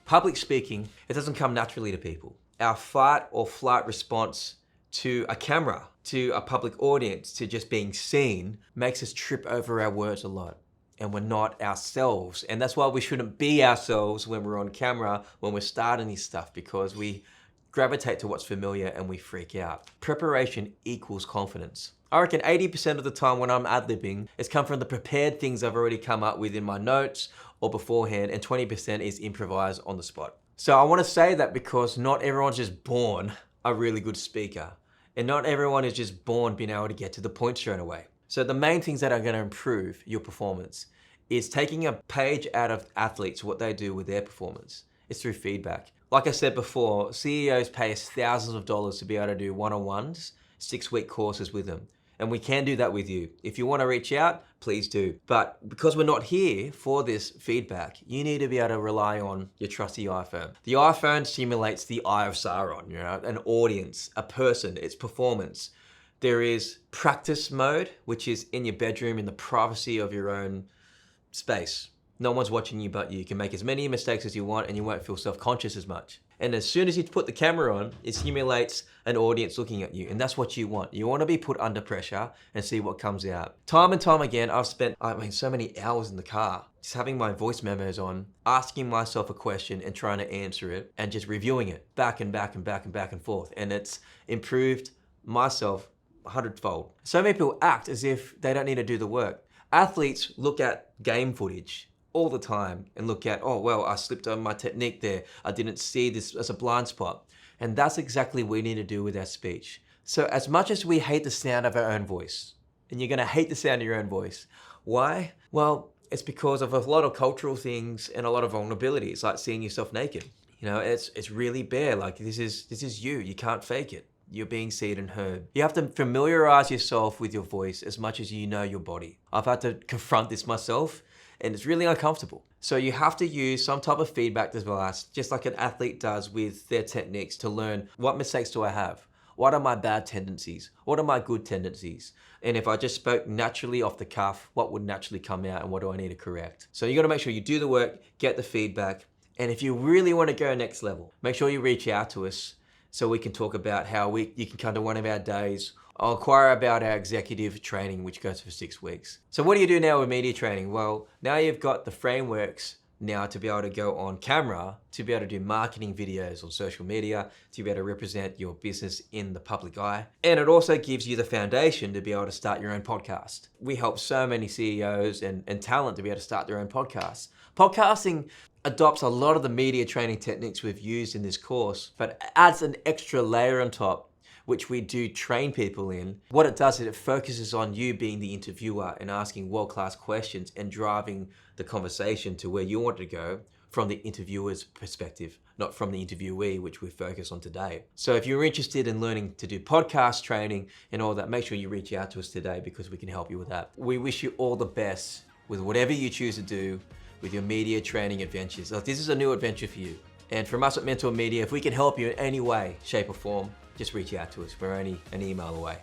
Public speaking, it doesn't come naturally to people. Our fight or flight response to a camera, to a public audience, to just being seen, makes us trip over our words a lot. And we're not ourselves. And that's why we shouldn't be ourselves when we're on camera, when we're starting this stuff, because we gravitate to what's familiar and we freak out. Preparation equals confidence. I reckon 80% of the time when I'm ad-libbing, it's come from the prepared things I've already come up with in my notes or beforehand, and 20% is improvised on the spot. So I want to say that because not everyone's just born a really good speaker, and not everyone is just born being able to get to the point straight away. So the main things that are going to improve your performance is taking a page out of athletes, what they do with their performance. It's through feedback. Like I said before, CEOs pay us thousands of dollars to be able to do one-on-ones, 6-week courses with them. And we can do that with you. If you want to reach out, please do. But because we're not here for this feedback, you need to be able to rely on your trusty iPhone. The iPhone simulates the eye of Sauron, an audience, a person, its performance. There is practice mode, which is in your bedroom in the privacy of your own space. No one's watching you but you. You can make as many mistakes as you want and you won't feel self-conscious as much. And as soon as you put the camera on, it simulates an audience looking at you. And that's what you want. You want to be put under pressure and see what comes out. Time and time again, I've spent, so many hours in the car, just having my voice memos on, asking myself a question and trying to answer it and just reviewing it back and back and back and back and forth. And it's improved myself 100-fold. So many people act as if they don't need to do the work. Athletes look at game footage all the time and look at, oh, well, I slipped on my technique there. I didn't see this as a blind spot. And that's exactly what we need to do with our speech. So as much as we hate the sound of our own voice, and you're gonna hate the sound of your own voice, why? Well, it's because of a lot of cultural things and a lot of vulnerabilities, like seeing yourself naked. It's really bare, like this is you can't fake it. You're being seen and heard. You have to familiarize yourself with your voice as much as you know your body. I've had to confront this myself, and it's really uncomfortable. So you have to use some type of feedback device, just like an athlete does with their techniques, to learn what mistakes do I have? What are my bad tendencies? What are my good tendencies? And if I just spoke naturally off the cuff, what would naturally come out and what do I need to correct? So you gotta make sure you do the work, get the feedback, and if you really wanna go next level, make sure you reach out to us so we can talk about how you can come to one of our days. I'll inquire about our executive training, which goes for 6 weeks. So what do you do now with media training? Well, now you've got the frameworks now to be able to go on camera, to be able to do marketing videos on social media, to be able to represent your business in the public eye. And it also gives you the foundation to be able to start your own podcast. We help so many CEOs and talent to be able to start their own podcasts. Podcasting adopts a lot of the media training techniques we've used in this course, but adds an extra layer on top, which we do train people in. What it does is it focuses on you being the interviewer and asking world-class questions and driving the conversation to where you want to go from the interviewer's perspective, not from the interviewee, which we focus on today. So if you're interested in learning to do podcast training and all that, make sure you reach out to us today because we can help you with that. We wish you all the best with whatever you choose to do with your media training adventures. This is a new adventure for you. And from us at Mentor Media, if we can help you in any way, shape or form, just reach out to us. We're only an email away.